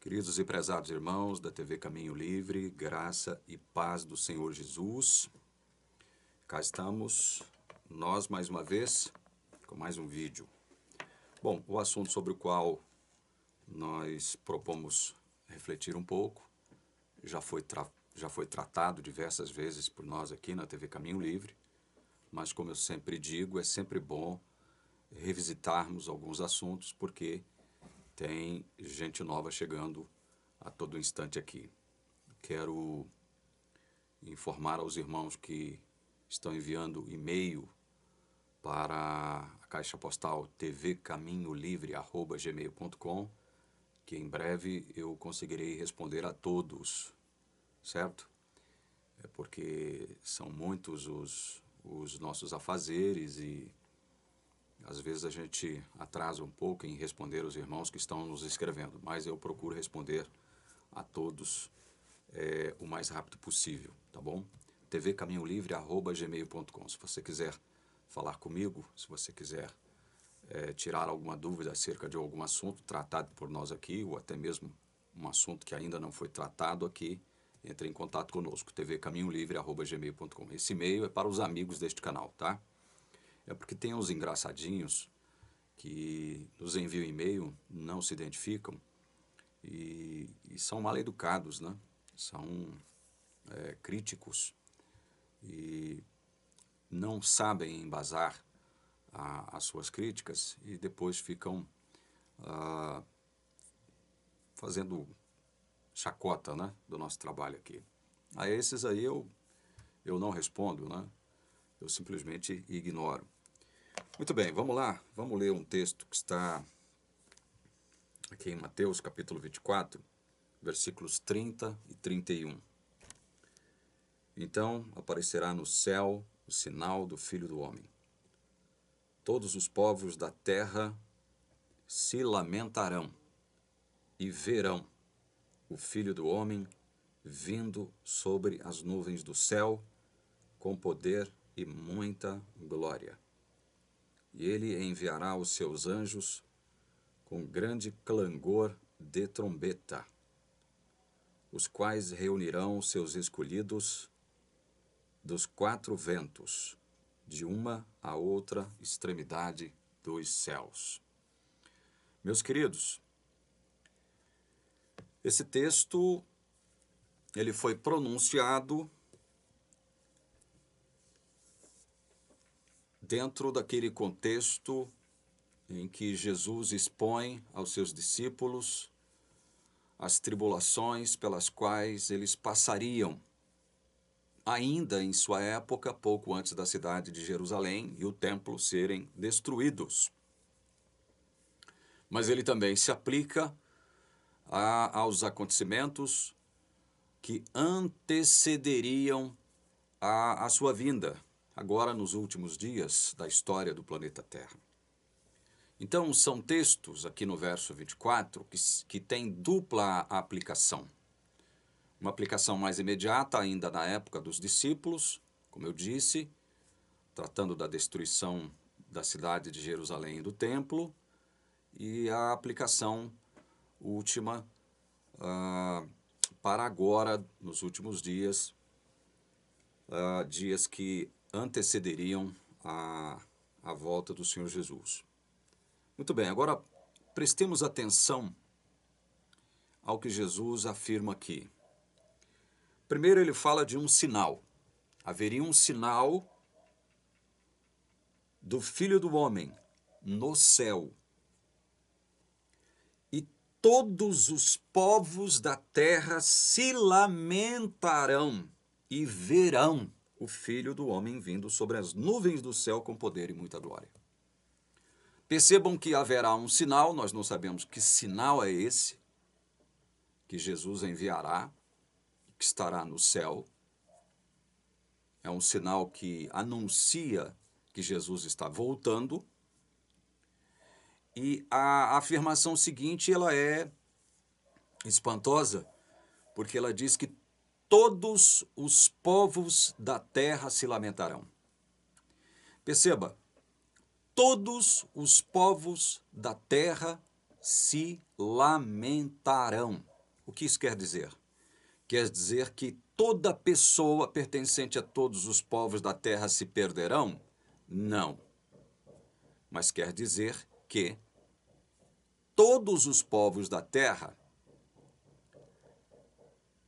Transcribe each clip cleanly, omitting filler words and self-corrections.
Queridos e prezados irmãos da TV Caminho Livre, graça e paz do Senhor Jesus. Cá estamos, nós mais uma vez, com mais um vídeo. Bom, o assunto sobre o qual nós propomos refletir um pouco já foi tratado diversas vezes por nós aqui na TV Caminho Livre, mas como eu sempre digo, é sempre bom revisitarmos alguns assuntos, porque tem gente nova chegando a todo instante aqui. Quero informar aos irmãos que estão enviando e-mail para a caixa postal tvcaminholivre@gmail.com, que em breve eu conseguirei responder a todos, certo? É porque são muitos os nossos afazeres e às vezes a gente atrasa um pouco em responder aos irmãos que estão nos escrevendo, mas eu procuro responder a todos o mais rápido possível, tá bom? tvcaminholivre@gmail.com. Se você quiser falar comigo, se você quiser tirar alguma dúvida acerca de algum assunto tratado por nós aqui, ou até mesmo um assunto que ainda não foi tratado aqui, entre em contato conosco, tvcaminholivre@gmail.com. Esse e-mail é para os amigos deste canal, tá? É porque tem uns engraçadinhos que nos enviam e-mail, não se identificam e são mal educados, né? São críticos e não sabem embasar as suas críticas e depois ficam fazendo chacota, né, do nosso trabalho aqui. A esses aí eu não respondo, né? Eu simplesmente ignoro. Muito bem, vamos lá. Vamos ler um texto que está aqui em Mateus capítulo 24, versículos 30 e 31. Então aparecerá no céu o sinal do Filho do Homem. Todos os povos da terra se lamentarão e verão o Filho do Homem vindo sobre as nuvens do céu com poder e muita glória. E ele enviará os seus anjos com grande clangor de trombeta, os quais reunirão os seus escolhidos dos quatro ventos, de uma a outra extremidade dos céus. Meus queridos, esse texto ele foi pronunciado dentro daquele contexto em que Jesus expõe aos seus discípulos as tribulações pelas quais eles passariam ainda em sua época, pouco antes da cidade de Jerusalém e o templo serem destruídos. Mas ele também se aplica aos acontecimentos que antecederiam a sua vinda, agora nos últimos dias da história do planeta Terra. Então, são textos aqui no verso 24 que têm dupla aplicação. Uma aplicação mais imediata, ainda na época dos discípulos, como eu disse, tratando da destruição da cidade de Jerusalém e do templo, e a aplicação última para agora, nos últimos dias, dias que antecederiam a volta do Senhor Jesus. Muito bem, agora prestemos atenção ao que Jesus afirma aqui. Primeiro ele fala de um sinal. Haveria um sinal do Filho do Homem no céu. E todos os povos da terra se lamentarão e verão o Filho do Homem vindo sobre as nuvens do céu com poder e muita glória. Percebam que haverá um sinal, nós não sabemos que sinal é esse, que Jesus enviará, que estará no céu. É um sinal que anuncia que Jesus está voltando. E a afirmação seguinte, ela é espantosa, porque ela diz que todos os povos da terra se lamentarão. Perceba, todos os povos da terra se lamentarão. O que isso quer dizer? Quer dizer que toda pessoa pertencente a todos os povos da terra se perderão? Não. Mas quer dizer que todos os povos da terra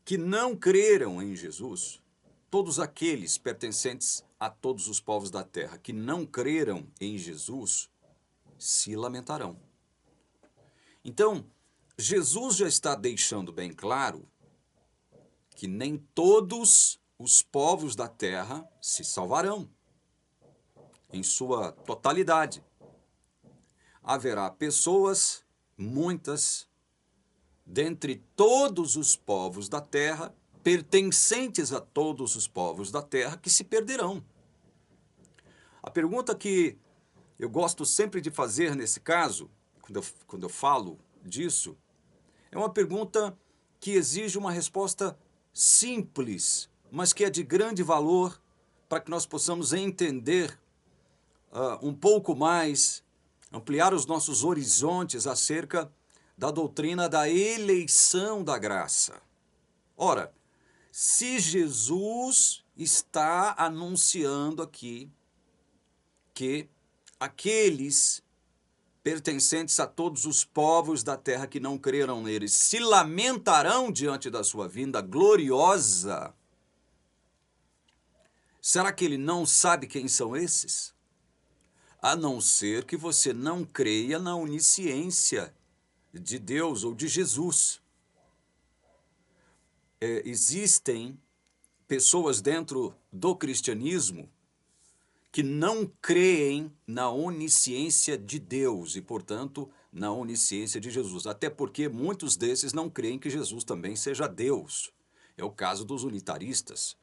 que não creram em Jesus, todos aqueles pertencentes a todos os povos da terra que não creram em Jesus, se lamentarão. Então, Jesus já está deixando bem claro que nem todos os povos da terra se salvarão em sua totalidade. Haverá pessoas, muitas, dentre todos os povos da terra, pertencentes a todos os povos da terra, que se perderão. A pergunta que eu gosto sempre de fazer nesse caso, quando eu falo disso, é uma pergunta que exige uma resposta simples, mas que é de grande valor para que nós possamos entender um pouco mais, ampliar os nossos horizontes acerca da doutrina da eleição da graça. Ora, se Jesus está anunciando aqui que aqueles pertencentes a todos os povos da terra que não creram nele se lamentarão diante da sua vinda gloriosa, será que ele não sabe quem são esses? A não ser que você não creia na onisciência de Deus ou de Jesus. Existem pessoas dentro do cristianismo que não creem na onisciência de Deus e, portanto, na onisciência de Jesus. Até porque muitos desses não creem que Jesus também seja Deus. É o caso dos unitaristas.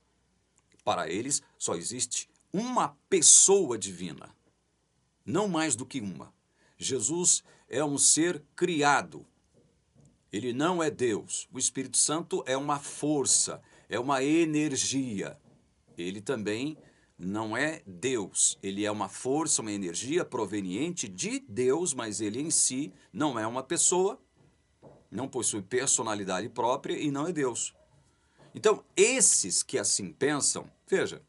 Para eles, só existe uma pessoa divina, não mais do que uma. Jesus é um ser criado. Ele não é Deus. O Espírito Santo é uma força, é uma energia. Ele também não é Deus. Ele é uma força, uma energia proveniente de Deus, mas ele em si não é uma pessoa, não possui personalidade própria e não é Deus. Então, esses que assim pensam, veja,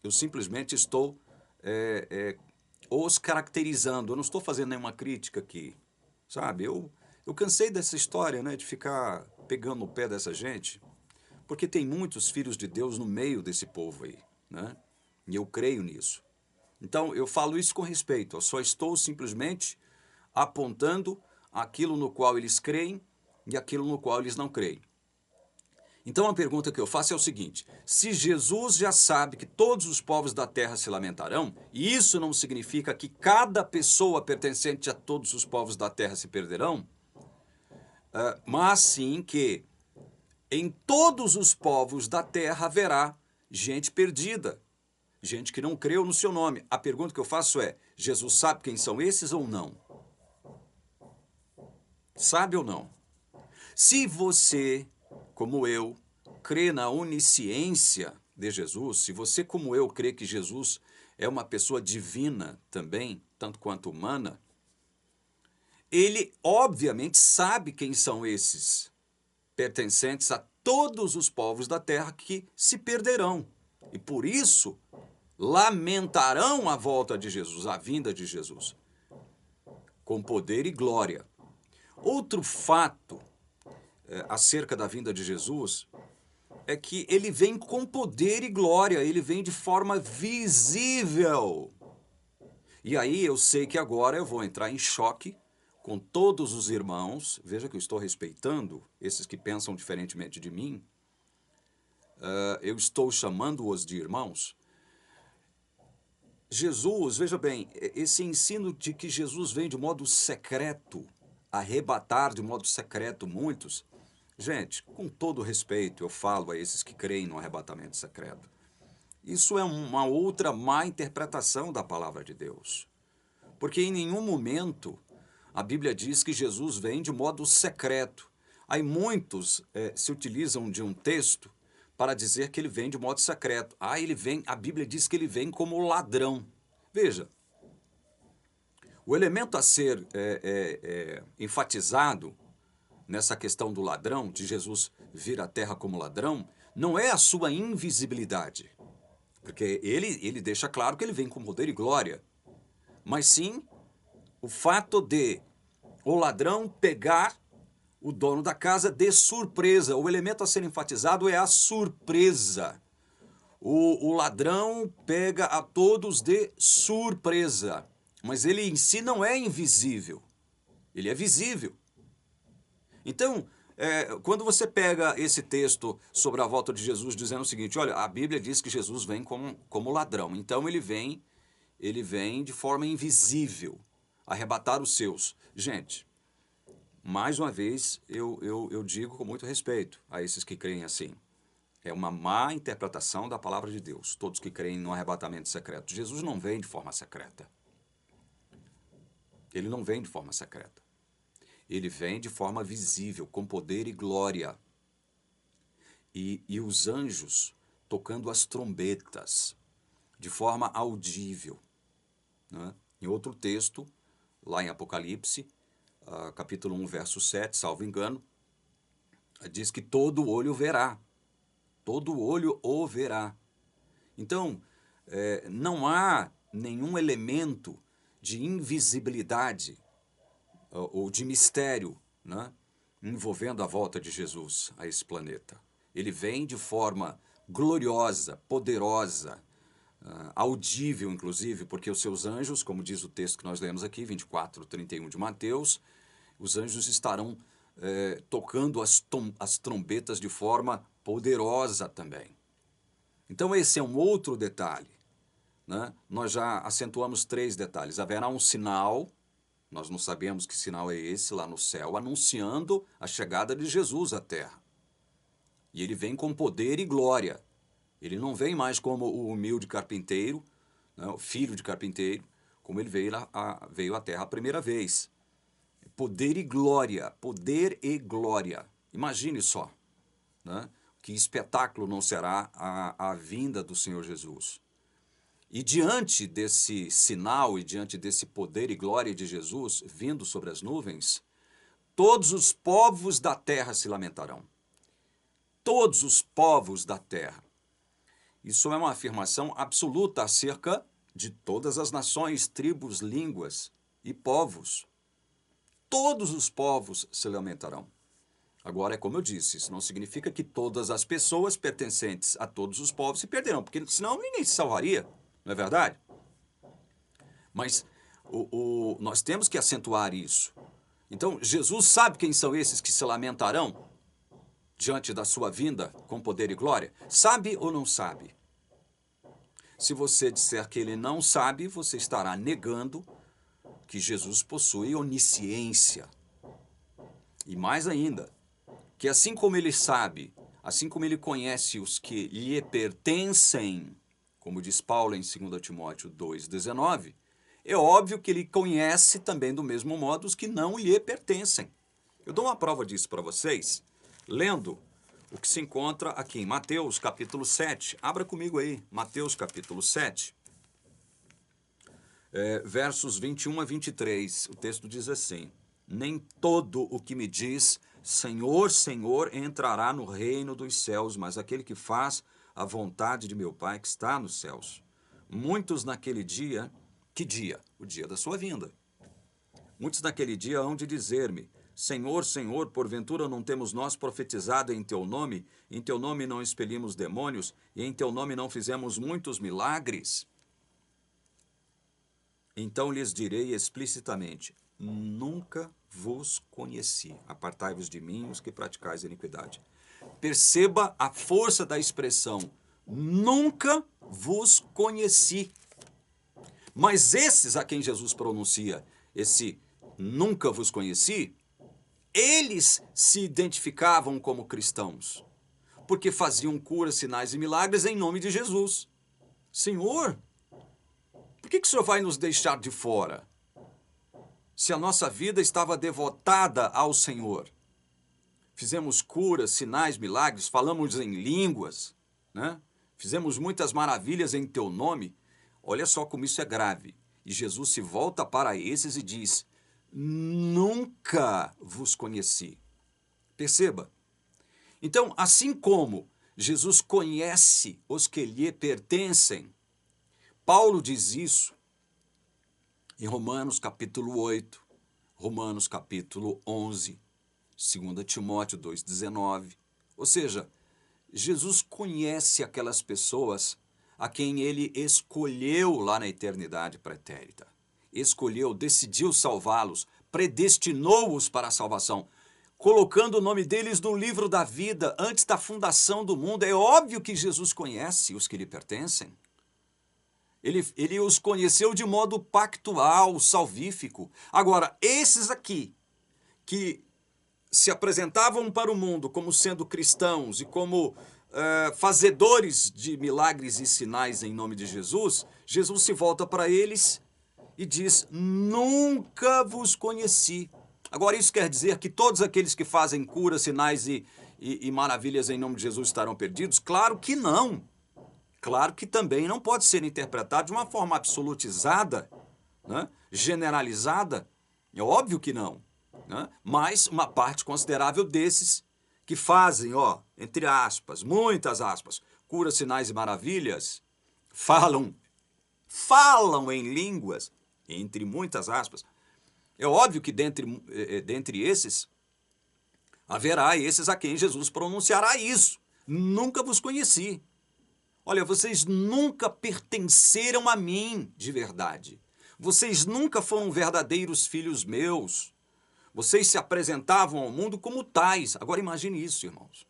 eu simplesmente estou os caracterizando, eu não estou fazendo nenhuma crítica aqui, sabe? Eu cansei dessa história, né, de ficar pegando no pé dessa gente, porque tem muitos filhos de Deus no meio desse povo aí, né? E eu creio nisso. Então, eu falo isso com respeito, eu só estou simplesmente apontando aquilo no qual eles creem e aquilo no qual eles não creem. Então, a pergunta que eu faço é o seguinte: se Jesus já sabe que todos os povos da terra se lamentarão, e isso não significa que cada pessoa pertencente a todos os povos da terra se perderão, mas sim que em todos os povos da terra haverá gente perdida, gente que não creu no seu nome. A pergunta que eu faço é: Jesus sabe quem são esses ou não? Sabe ou não? Se você, como eu, crê na onisciência de Jesus, se você, como eu, crê que Jesus é uma pessoa divina também, tanto quanto humana, ele obviamente sabe quem são esses pertencentes a todos os povos da terra que se perderão. E por isso lamentarão a volta de Jesus, a vinda de Jesus, com poder e glória. Outro fato acerca da vinda de Jesus é que ele vem com poder e glória, ele vem de forma visível. E aí eu sei que agora eu vou entrar em choque com todos os irmãos, veja que eu estou respeitando esses que pensam diferentemente de mim, eu estou chamando-os de irmãos. Jesus, veja bem, esse ensino de que Jesus vem de modo secreto, arrebatar de modo secreto muitos, gente, com todo respeito, eu falo a esses que creem no arrebatamento secreto. Isso é uma outra má interpretação da palavra de Deus. Porque em nenhum momento a Bíblia diz que Jesus vem de modo secreto. Aí muitos se utilizam de um texto para dizer que ele vem de modo secreto. Ele vem, a Bíblia diz que ele vem como ladrão. Veja, o elemento a ser enfatizado nessa questão do ladrão, de Jesus vir à terra como ladrão, não é a sua invisibilidade, porque ele deixa claro que ele vem com poder e glória, mas sim o fato de o ladrão pegar o dono da casa de surpresa. O elemento a ser enfatizado é a surpresa. O ladrão pega a todos de surpresa, mas ele em si não é invisível, ele é visível. Então, quando você pega esse texto sobre a volta de Jesus dizendo o seguinte, olha, a Bíblia diz que Jesus vem como ladrão, então ele vem de forma invisível, arrebatar os seus. Gente, mais uma vez, eu digo com muito respeito a esses que creem assim. É uma má interpretação da palavra de Deus, todos que creem no arrebatamento secreto. Jesus não vem de forma secreta. Ele não vem de forma secreta. Ele vem de forma visível, com poder e glória. E os anjos tocando as trombetas, de forma audível. Né? Em outro texto, lá em Apocalipse, capítulo 1, verso 7, salvo engano, diz que todo olho verá. Todo olho o verá. Então, não há nenhum elemento de invisibilidade ou de mistério, né, envolvendo a volta de Jesus a esse planeta. Ele vem de forma gloriosa, poderosa, audível, inclusive, porque os seus anjos, como diz o texto que nós lemos aqui, 24:31 de Mateus, os anjos estarão tocando as trombetas de forma poderosa também. Então esse é um outro detalhe, né? Nós já acentuamos 3 detalhes. Haverá um sinal, nós não sabemos que sinal é esse lá no céu, anunciando a chegada de Jesus à terra. E ele vem com poder e glória. Ele não vem mais como o humilde carpinteiro, né, o filho de carpinteiro, como ele veio à terra a primeira vez. Poder e glória, poder e glória. Imagine só, né? Que espetáculo não será a vinda do Senhor Jesus. E diante desse sinal e diante desse poder e glória de Jesus vindo sobre as nuvens, todos os povos da terra se lamentarão. Todos os povos da terra. Isso é uma afirmação absoluta acerca de todas as nações, tribos, línguas e povos. Todos os povos se lamentarão. Agora, é como eu disse, isso não significa que todas as pessoas pertencentes a todos os povos se perderão, porque senão ninguém se salvaria, não é verdade? Mas nós temos que acentuar isso. Então, Jesus sabe quem são esses que se lamentarão diante da sua vinda com poder e glória? Sabe ou não sabe? Se você disser que ele não sabe, você estará negando que Jesus possui onisciência. E mais ainda, que assim como ele sabe, assim como ele conhece os que lhe pertencem, como diz Paulo em 2 Timóteo 2,19, é óbvio que ele conhece também do mesmo modo os que não lhe pertencem. Eu dou uma prova disso para vocês, lendo o que se encontra aqui em Mateus capítulo 7. Abra comigo aí, Mateus capítulo 7, versos 21 a 23. O texto diz assim: nem todo o que me diz Senhor, Senhor, entrará no reino dos céus, mas aquele que faz a vontade de meu Pai que está nos céus. Muitos naquele dia, que dia? O dia da sua vinda. Muitos naquele dia hão de dizer-me, Senhor, Senhor, porventura não temos nós profetizado em teu nome não expelimos demônios, e em teu nome não fizemos muitos milagres? Então lhes direi explicitamente, nunca vos conheci. Apartai-vos de mim, os que praticais a iniquidade. Perceba a força da expressão, nunca vos conheci. Mas esses a quem Jesus pronuncia, esse nunca vos conheci, eles se identificavam como cristãos, porque faziam curas, sinais e milagres em nome de Jesus. Senhor, por que o Senhor vai nos deixar de fora? Se a nossa vida estava devotada ao Senhor. Fizemos curas, sinais, milagres, falamos em línguas, né? Fizemos muitas maravilhas em teu nome. Olha só como isso é grave. E Jesus se volta para esses e diz, nunca vos conheci. Perceba. Então, assim como Jesus conhece os que lhe pertencem, Paulo diz isso em Romanos capítulo 8, Romanos capítulo 11, 2 Timóteo 2,19. Ou seja, Jesus conhece aquelas pessoas a quem ele escolheu lá na eternidade pretérita. Escolheu, decidiu salvá-los, predestinou-os para a salvação, colocando o nome deles no livro da vida antes da fundação do mundo. É óbvio que Jesus conhece os que lhe pertencem. Ele os conheceu de modo pactual, salvífico. Agora, esses aqui, que se apresentavam para o mundo como sendo cristãos e como fazedores de milagres e sinais em nome de Jesus, Jesus se volta para eles e diz: nunca vos conheci. Agora, isso quer dizer que todos aqueles que fazem curas, sinais e maravilhas em nome de Jesus estarão perdidos? Claro que não. Claro que também não pode ser interpretado de uma forma absolutizada, né? Generalizada. É óbvio que não. Né? Mas uma parte considerável desses que fazem, entre aspas, muitas aspas, curas, sinais e maravilhas, falam em línguas, entre muitas aspas. É óbvio que dentre esses, haverá esses a quem Jesus pronunciará isso. Nunca vos conheci. Olha, vocês nunca pertenceram a mim de verdade. Vocês nunca foram verdadeiros filhos meus. Vocês se apresentavam ao mundo como tais. Agora imagine isso, irmãos.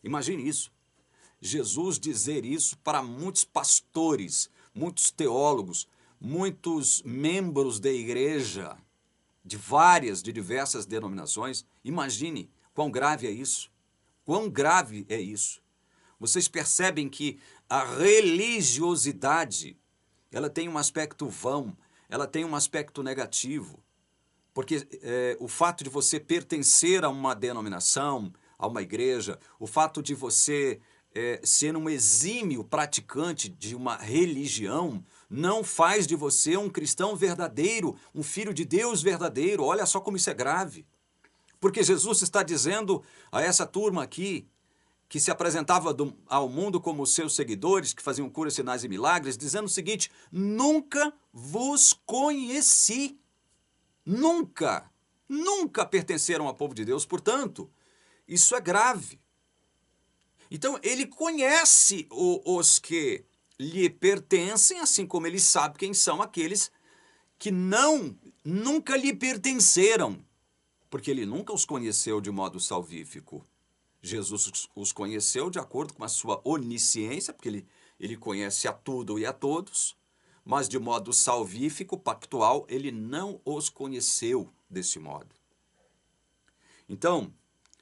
Imagine isso. Jesus dizer isso para muitos pastores, muitos teólogos, muitos membros da igreja, de diversas denominações. Imagine quão grave é isso. Quão grave é isso. Vocês percebem que a religiosidade, ela tem um aspecto vão, ela tem um aspecto negativo. Porque o fato de você pertencer a uma denominação, a uma igreja, o fato de você ser um exímio praticante de uma religião, não faz de você um cristão verdadeiro, um filho de Deus verdadeiro. Olha só como isso é grave. Porque Jesus está dizendo a essa turma aqui, que se apresentava ao mundo como seus seguidores, que faziam curas, sinais e milagres, dizendo o seguinte: nunca vos conheci. Nunca pertenceram ao povo de Deus. Portanto, isso é grave. Então, ele conhece os que lhe pertencem, assim como ele sabe quem são aqueles que nunca lhe pertenceram, porque ele nunca os conheceu de modo salvífico. Jesus os conheceu de acordo com a sua onisciência, porque ele conhece a tudo e a todos, mas de modo salvífico, pactual, ele não os conheceu desse modo. Então,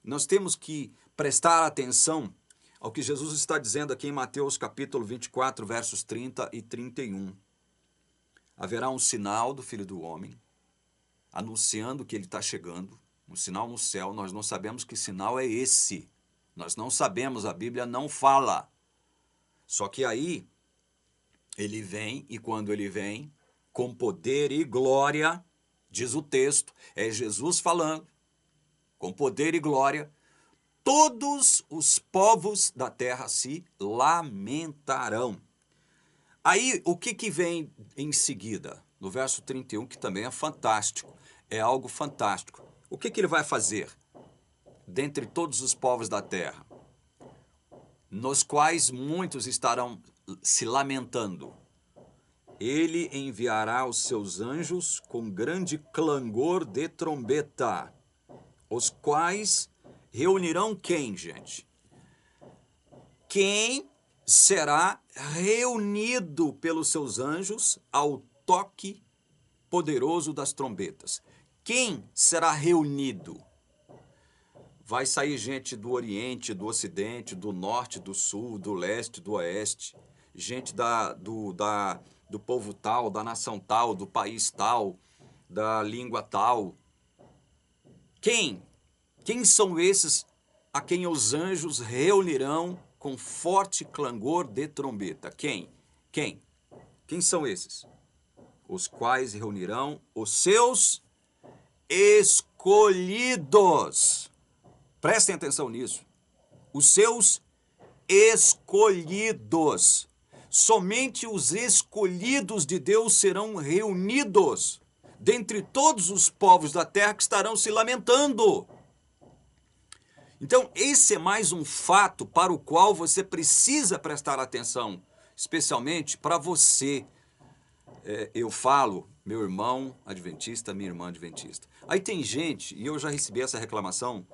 nós temos que prestar atenção ao que Jesus está dizendo aqui em Mateus capítulo 24, versos 30 e 31. Haverá um sinal do Filho do Homem, anunciando que ele está chegando, um sinal no céu. Nós não sabemos que sinal é esse. Nós não sabemos, a Bíblia não fala. Só que aí ele vem, e quando ele vem, com poder e glória, diz o texto, é Jesus falando, com poder e glória, todos os povos da terra se lamentarão. Aí, o que vem em seguida? No verso 31, que também é fantástico, é algo fantástico. O que ele vai fazer? Dentre todos os povos da terra, nos quais muitos estarão se lamentando, ele enviará os seus anjos com grande clangor de trombeta, os quais reunirão quem, gente? Quem será reunido pelos seus anjos ao toque poderoso das trombetas? Quem será reunido? Vai sair gente do Oriente, do Ocidente, do Norte, do Sul, do Leste, do Oeste, gente do povo tal, da nação tal, do país tal, da língua tal. Quem? Quem são esses a quem os anjos reunirão com forte clangor de trombeta? Quem? Quem? Quem são esses? Os quais reunirão os seus escolhidos. Prestem atenção nisso. Os seus escolhidos. Somente os escolhidos de Deus serão reunidos dentre todos os povos da terra que estarão se lamentando. Então, esse é mais um fato para o qual você precisa prestar atenção, especialmente para você. Eu falo, meu irmão adventista, minha irmã adventista. Aí tem gente, e eu já recebi essa reclamação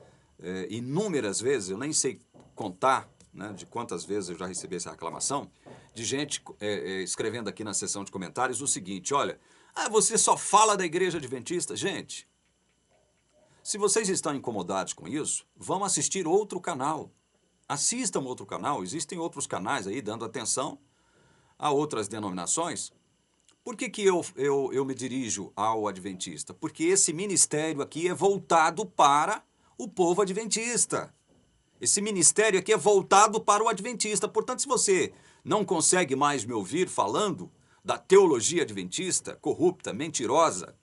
inúmeras vezes, eu nem sei contar, né, de quantas vezes eu já recebi essa reclamação, de gente escrevendo aqui na seção de comentários o seguinte: olha, você só fala da igreja adventista. Gente, se vocês estão incomodados com isso, vão assistir outro canal. Assistam outro canal, existem outros canais aí dando atenção a outras denominações. Por que eu me dirijo ao adventista? Porque esse ministério aqui é voltado para o povo adventista. Esse ministério aqui é voltado para o adventista. Portanto, se você não consegue mais me ouvir falando da teologia adventista, corrupta, mentirosa,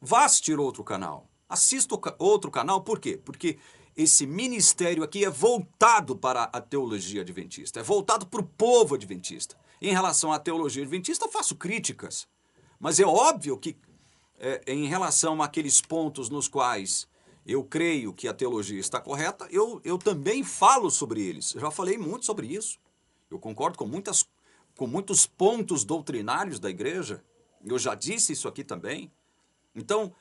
vá assistir outro canal. Assista outro canal, por quê? Porque esse ministério aqui é voltado para a teologia adventista, é voltado para o povo adventista. Em relação à teologia adventista, eu faço críticas, mas é óbvio que em relação àqueles pontos nos quais eu creio que a teologia está correta, eu também falo sobre eles. Eu já falei muito sobre isso. Eu concordo com muitos pontos doutrinários da igreja. Eu já disse isso aqui também. Então,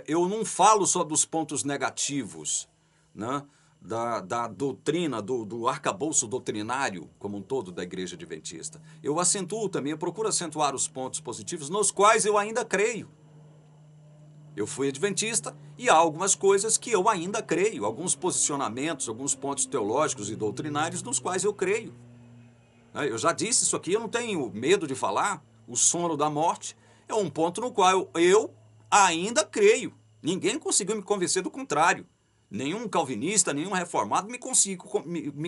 eu não falo só dos pontos negativos, né, da doutrina, do arcabouço doutrinário como um todo da igreja adventista. Eu acentuo também, eu procuro acentuar os pontos positivos nos quais eu ainda creio. Eu fui adventista e há algumas coisas que eu ainda creio, alguns posicionamentos, alguns pontos teológicos e doutrinários nos quais eu creio. Eu já disse isso aqui, eu não tenho medo de falar. O sono da morte é um ponto no qual eu ainda creio. Ninguém conseguiu me convencer do contrário. Nenhum calvinista, nenhum reformado me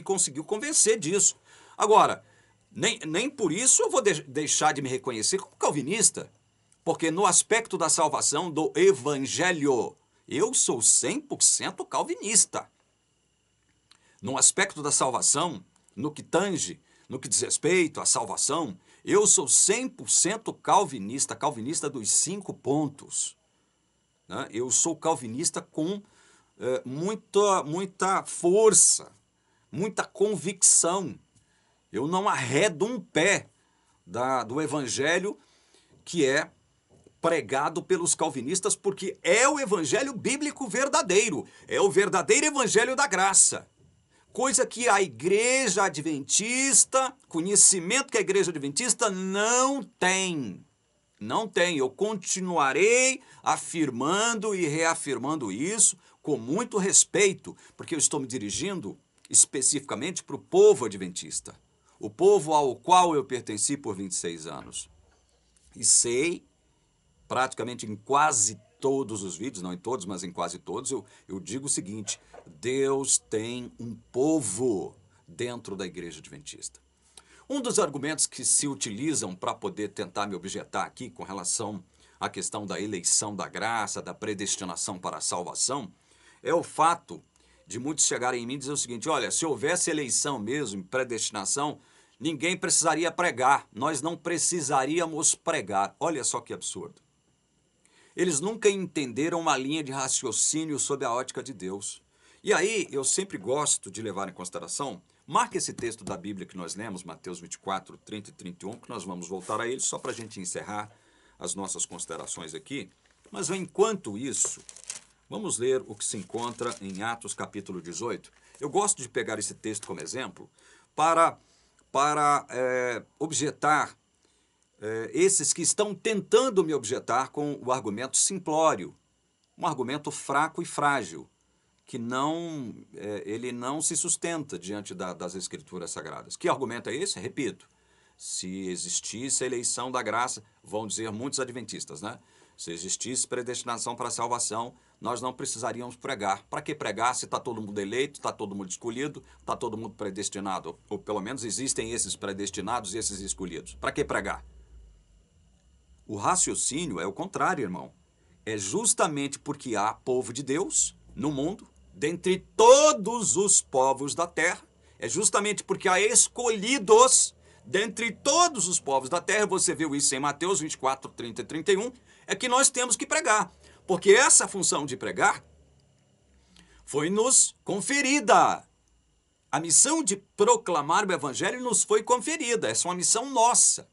conseguiu convencer disso. Agora, nem por isso eu vou deixar de me reconhecer como calvinista. Porque no aspecto da salvação do evangelho, eu sou 100% calvinista. No aspecto da salvação, no que tange, no que diz respeito à salvação, eu sou 100% calvinista, calvinista dos 5 pontos. Né? Eu sou calvinista com muita força, muita convicção. Eu não arredo um pé do evangelho que é pregado pelos calvinistas, porque é o evangelho bíblico verdadeiro, é o verdadeiro evangelho da graça. Coisa que a igreja adventista, conhecimento que a igreja adventista não tem. Não tem. Eu continuarei afirmando e reafirmando isso com muito respeito, porque eu estou me dirigindo especificamente para o povo adventista, o povo ao qual eu pertenci por 26 anos. E sei, praticamente em quase todos os vídeos, não em todos, mas em quase todos, eu digo o seguinte: Deus tem um povo dentro da igreja adventista. Um dos argumentos que se utilizam para poder tentar me objetar aqui com relação à questão da eleição da graça, da predestinação para a salvação, é o fato de muitos chegarem em mim e dizer o seguinte: olha, se houvesse eleição mesmo, predestinação, ninguém precisaria pregar, nós não precisaríamos pregar. Olha só que absurdo. Eles nunca entenderam uma linha de raciocínio sob a ótica de Deus. E aí, eu sempre gosto de levar em consideração, marque esse texto da Bíblia que nós lemos, Mateus 24, 30 e 31, que nós vamos voltar a ele só para a gente encerrar as nossas considerações aqui. Mas enquanto isso, vamos ler o que se encontra em Atos capítulo 18. Eu gosto de pegar esse texto como exemplo para objetar esses que estão tentando me objetar com o argumento simplório, um argumento fraco e frágil, que ele não se sustenta diante das Escrituras Sagradas. Que argumento é esse? Repito, se existisse a eleição da graça, vão dizer muitos adventistas, né? Se existisse predestinação para a salvação, nós não precisaríamos pregar. Para que pregar se está todo mundo eleito, está todo mundo escolhido, está todo mundo predestinado? Ou pelo menos existem esses predestinados e esses escolhidos. Para que pregar? O raciocínio é o contrário, irmão. É justamente porque há povo de Deus no mundo, dentre todos os povos da terra. É justamente porque há escolhidos dentre todos os povos da terra, você viu isso em Mateus 24, 30 e 31, é que nós temos que pregar. Porque essa função de pregar foi nos conferida. A missão de proclamar o evangelho nos foi conferida. Essa é uma missão nossa.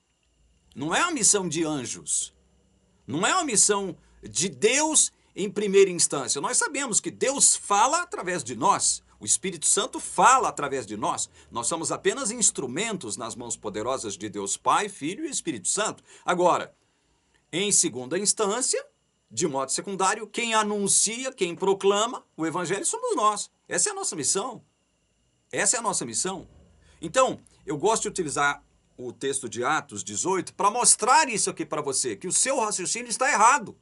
Não é uma missão de anjos. Não é uma missão de Deus em primeira instância. Nós sabemos que Deus fala através de nós. O Espírito Santo fala através de nós. Nós somos apenas instrumentos nas mãos poderosas de Deus Pai, Filho e Espírito Santo. Agora, em segunda instância, de modo secundário, quem anuncia, quem proclama o evangelho somos nós. Essa é a nossa missão. Essa é a nossa missão. Então, eu gosto de utilizar o texto de Atos 18 para mostrar isso aqui para você, que o seu raciocínio está errado.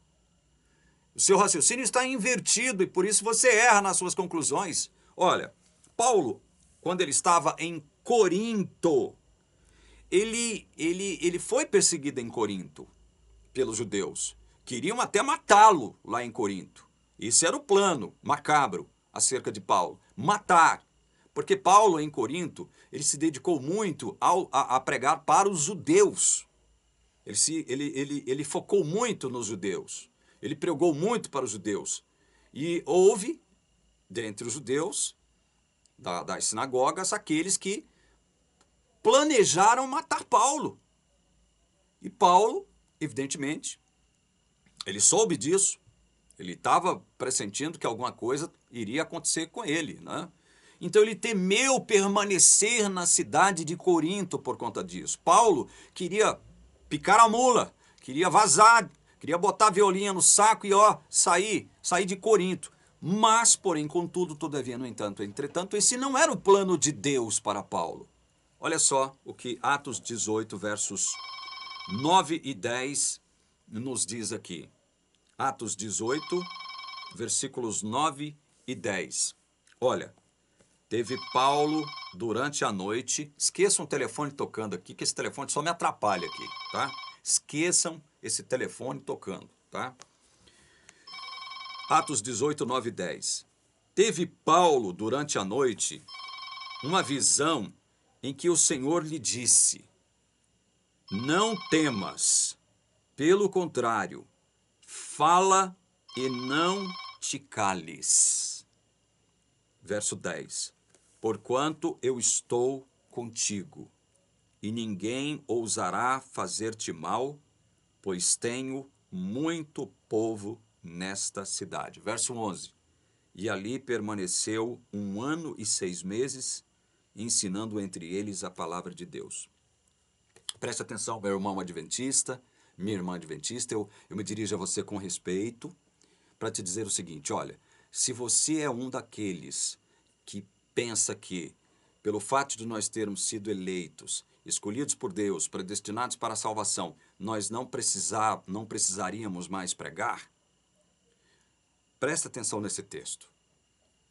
O seu raciocínio está invertido e por isso você erra nas suas conclusões. Olha, Paulo, quando ele estava em Corinto, ele foi perseguido em Corinto pelos judeus. Queriam até matá-lo lá em Corinto. Esse era o plano macabro acerca de Paulo, matar. Porque Paulo, em Corinto, ele se dedicou muito a pregar para os judeus. Ele focou muito nos judeus. Ele pregou muito para os judeus. E houve, dentre os judeus, das sinagogas, aqueles que planejaram matar Paulo. E Paulo, evidentemente, ele soube disso. Ele estava pressentindo que alguma coisa iria acontecer com ele, né? Então ele temeu permanecer na cidade de Corinto por conta disso. Paulo queria picar a mula, queria vazar, queria botar a violinha no saco e sair de Corinto. Mas, porém, contudo, todavia, no entanto, entretanto, esse não era o plano de Deus para Paulo. Olha só o que Atos 18, versos 9 e 10 nos diz aqui. Atos 18, versículos 9 e 10. Olha, teve Paulo durante a noite. Esqueçam o telefone tocando aqui, que esse telefone só me atrapalha aqui, tá? Esqueçam esse telefone tocando, tá? Atos 18, 9 e 10. Teve Paulo durante a noite uma visão em que o Senhor lhe disse: não temas, pelo contrário, fala e não te cales. Verso 10. Porquanto eu estou contigo, e ninguém ousará fazer-te mal, pois tenho muito povo nesta cidade. Verso 11. E ali permaneceu 1 ano e 6 meses, ensinando entre eles a palavra de Deus. Preste atenção, meu irmão adventista, minha irmã adventista, eu me dirijo a você com respeito para te dizer o seguinte: olha, se você é um daqueles que pensa que, pelo fato de nós termos sido eleitos, escolhidos por Deus, predestinados para a salvação, nós não precisaríamos mais pregar, presta atenção nesse texto.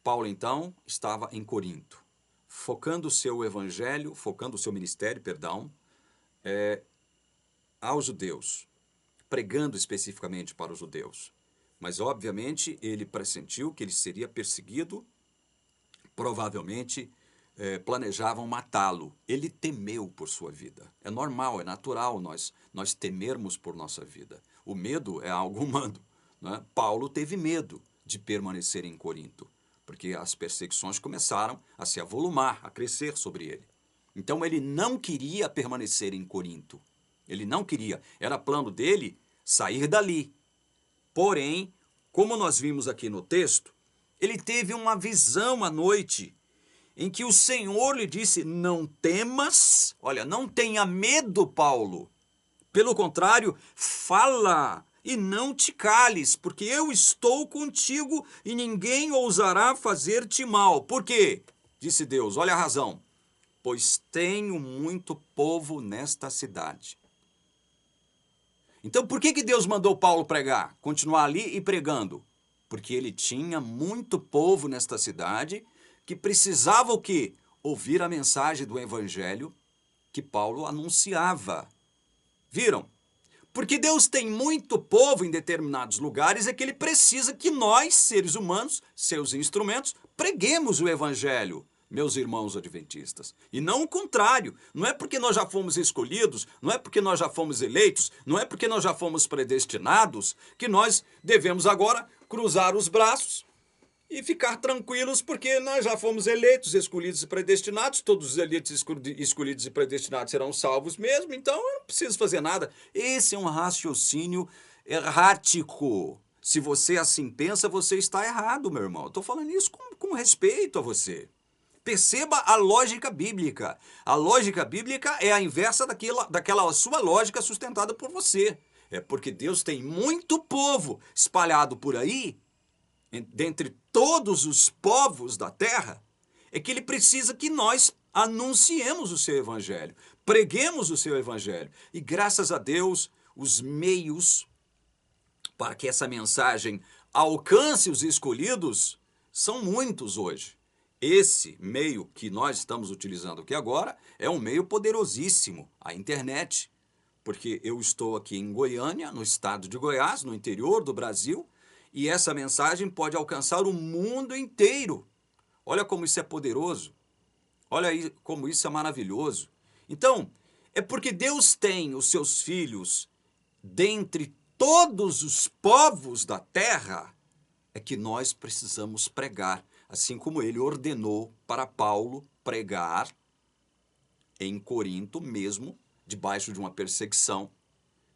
Paulo, então, estava em Corinto, focando o seu evangelho, focando o seu ministério, aos judeus, pregando especificamente para os judeus. Mas, obviamente, ele pressentiu que ele seria perseguido, provavelmente planejavam matá-lo. Ele temeu por sua vida. É normal, é natural nós temermos por nossa vida. O medo é algo humano, né? Paulo teve medo de permanecer em Corinto, porque as perseguições começaram a se avolumar, a crescer sobre ele. Então ele não queria permanecer em Corinto. Ele não queria. Era plano dele sair dali. Porém, como nós vimos aqui no texto, ele teve uma visão à noite em que o Senhor lhe disse: não temas, olha, não tenha medo, Paulo. Pelo contrário, fala e não te cales, porque eu estou contigo e ninguém ousará fazer-te mal. Por quê? Disse Deus, olha a razão. Pois tenho muito povo nesta cidade. Então, por que Deus mandou Paulo pregar? Continuar ali e pregando? Porque ele tinha muito povo nesta cidade que precisava o quê? Ouvir a mensagem do evangelho que Paulo anunciava. Viram? Porque Deus tem muito povo em determinados lugares, é que Ele precisa que nós, seres humanos, seus instrumentos, preguemos o Evangelho, meus irmãos adventistas. E não o contrário. Não é porque nós já fomos escolhidos, não é porque nós já fomos eleitos, não é porque nós já fomos predestinados, que nós devemos agora cruzar os braços e ficar tranquilos, porque nós já fomos eleitos, escolhidos e predestinados, todos os eleitos, escolhidos e predestinados serão salvos mesmo, então eu não preciso fazer nada. Esse é um raciocínio errático. Se você assim pensa, você está errado, meu irmão. Estou falando isso com respeito a você. Perceba a lógica bíblica. A lógica bíblica é a inversa daquela sua lógica sustentada por você. É porque Deus tem muito povo espalhado por aí, dentre todos os povos da terra, é que Ele precisa que nós anunciemos o seu evangelho, preguemos o seu evangelho. E graças a Deus, os meios para que essa mensagem alcance os escolhidos são muitos hoje. Esse meio que nós estamos utilizando aqui agora é um meio poderosíssimo, a internet. Porque eu estou aqui em Goiânia, no estado de Goiás, no interior do Brasil, e essa mensagem pode alcançar o mundo inteiro. Olha como isso é poderoso. Olha aí como isso é maravilhoso. Então, é porque Deus tem os seus filhos dentre todos os povos da terra, é que nós precisamos pregar. Assim como ele ordenou para Paulo pregar em Corinto mesmo, debaixo de uma perseguição,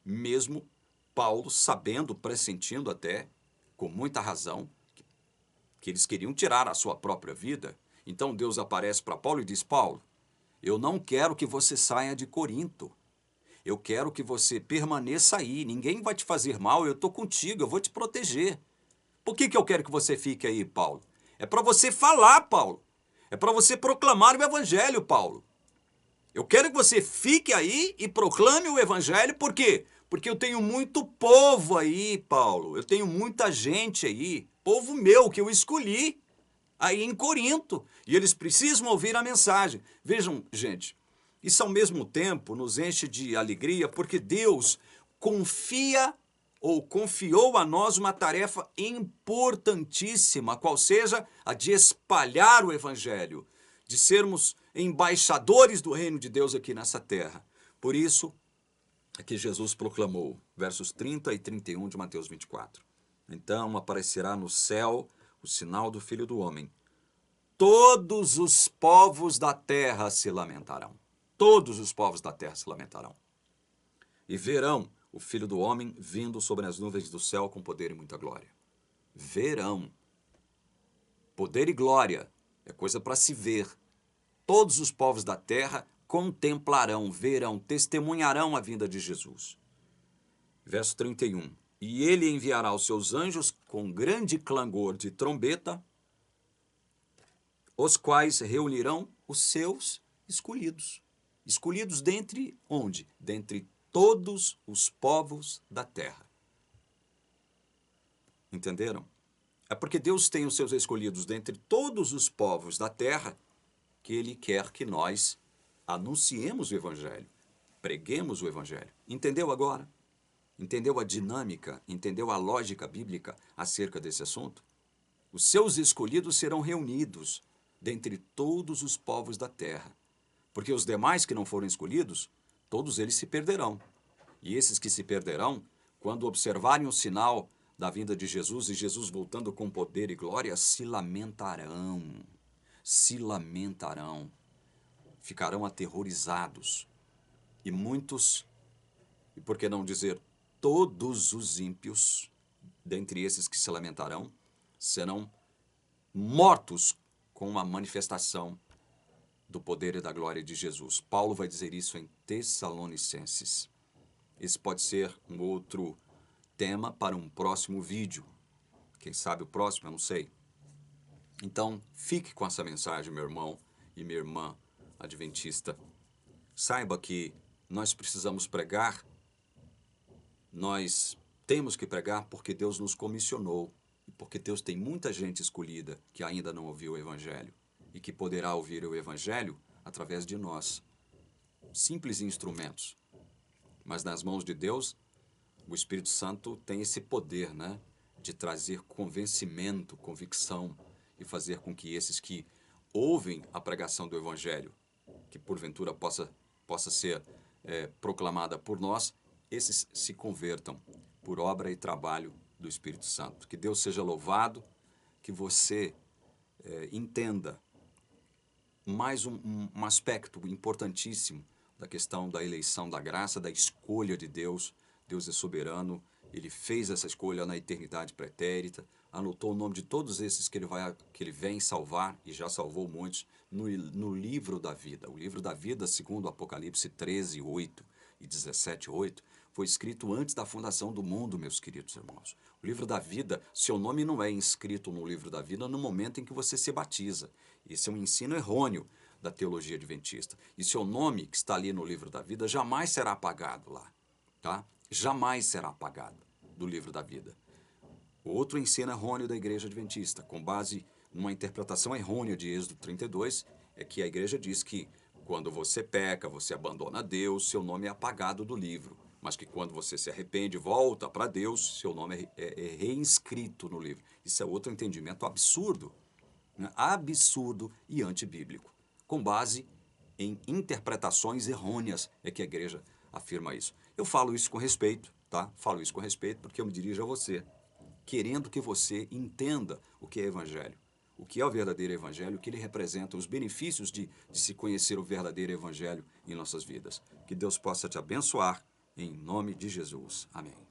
mesmo Paulo sabendo, pressentindo até, com muita razão, que eles queriam tirar a sua própria vida. Então Deus aparece para Paulo e diz: Paulo, eu não quero que você saia de Corinto. Eu quero que você permaneça aí. Ninguém vai te fazer mal, eu estou contigo, eu vou te proteger. Por que eu quero que você fique aí, Paulo? É para você falar, Paulo. É para você proclamar o evangelho, Paulo. Eu quero que você fique aí e proclame o evangelho, por quê? Porque eu tenho muito povo aí, Paulo. Eu tenho muita gente aí, povo meu que eu escolhi aí em Corinto. E eles precisam ouvir a mensagem. Vejam, gente, isso ao mesmo tempo nos enche de alegria, porque Deus confia ou confiou a nós uma tarefa importantíssima, qual seja a de espalhar o evangelho, de sermos embaixadores do reino de Deus aqui nessa terra. Por isso, aqui Jesus proclamou, versos 30 e 31 de Mateus 24. Então aparecerá no céu o sinal do Filho do Homem. Todos os povos da terra se lamentarão. Todos os povos da terra se lamentarão. E verão o Filho do Homem vindo sobre as nuvens do céu com poder e muita glória. Verão. Poder e glória é coisa para se ver. Todos os povos da terra contemplarão, verão, testemunharão a vinda de Jesus. Verso 31. E ele enviará os seus anjos com grande clangor de trombeta, os quais reunirão os seus escolhidos. Escolhidos dentre onde? Dentre todos os povos da terra. Entenderam? É porque Deus tem os seus escolhidos dentre todos os povos da terra que Ele quer que nós anunciemos o evangelho, preguemos o evangelho. Entendeu agora? Entendeu a dinâmica? Entendeu a lógica bíblica acerca desse assunto? Os seus escolhidos serão reunidos dentre todos os povos da terra, porque os demais que não foram escolhidos, todos eles se perderão. E esses que se perderão, quando observarem o sinal da vinda de Jesus e Jesus voltando com poder e glória, se lamentarão. Se lamentarão. Ficarão aterrorizados. E muitos, e por que não dizer todos os ímpios, dentre esses que se lamentarão, serão mortos com uma manifestação do poder e da glória de Jesus. Paulo vai dizer isso em Tessalonicenses. Esse pode ser um outro tema para um próximo vídeo. Quem sabe o próximo, eu não sei. Então, fique com essa mensagem, meu irmão e minha irmã adventista. Saiba que nós precisamos pregar, nós temos que pregar porque Deus nos comissionou, e porque Deus tem muita gente escolhida que ainda não ouviu o evangelho e que poderá ouvir o evangelho através de nós. Simples instrumentos. Mas nas mãos de Deus, o Espírito Santo tem esse poder, né, de trazer convencimento, convicção e fazer com que esses que ouvem a pregação do Evangelho, que porventura possa ser proclamada por nós, esses se convertam por obra e trabalho do Espírito Santo. Que Deus seja louvado, que você entenda mais um aspecto importantíssimo da questão da eleição da graça, da escolha de Deus. Deus é soberano, Ele fez essa escolha na eternidade pretérita, anotou o nome de todos esses que Ele vem salvar, e já salvou muitos, no livro da vida. O livro da vida, segundo Apocalipse 13, 8 e 17, 8, foi escrito antes da fundação do mundo, meus queridos irmãos. O livro da vida, seu nome não é inscrito no livro da vida no momento em que você se batiza. Esse é um ensino errôneo da teologia adventista. E seu nome, que está ali no livro da vida, jamais será apagado lá, tá? Jamais será apagado do livro da vida. Outro ensino errôneo da igreja adventista, com base numa interpretação errônea de Êxodo 32, é que a igreja diz que quando você peca, você abandona Deus, seu nome é apagado do livro. Mas que quando você se arrepende, volta para Deus, seu nome é reinscrito no livro. Isso é outro entendimento absurdo, né? Absurdo e antibíblico. Com base em interpretações errôneas é que a igreja afirma isso. Eu falo isso com respeito, tá? Falo isso com respeito porque eu me dirijo a você, querendo que você entenda o que é evangelho, o que é o verdadeiro evangelho, o que ele representa, os benefícios de se conhecer o verdadeiro evangelho em nossas vidas. Que Deus possa te abençoar, em nome de Jesus. Amém.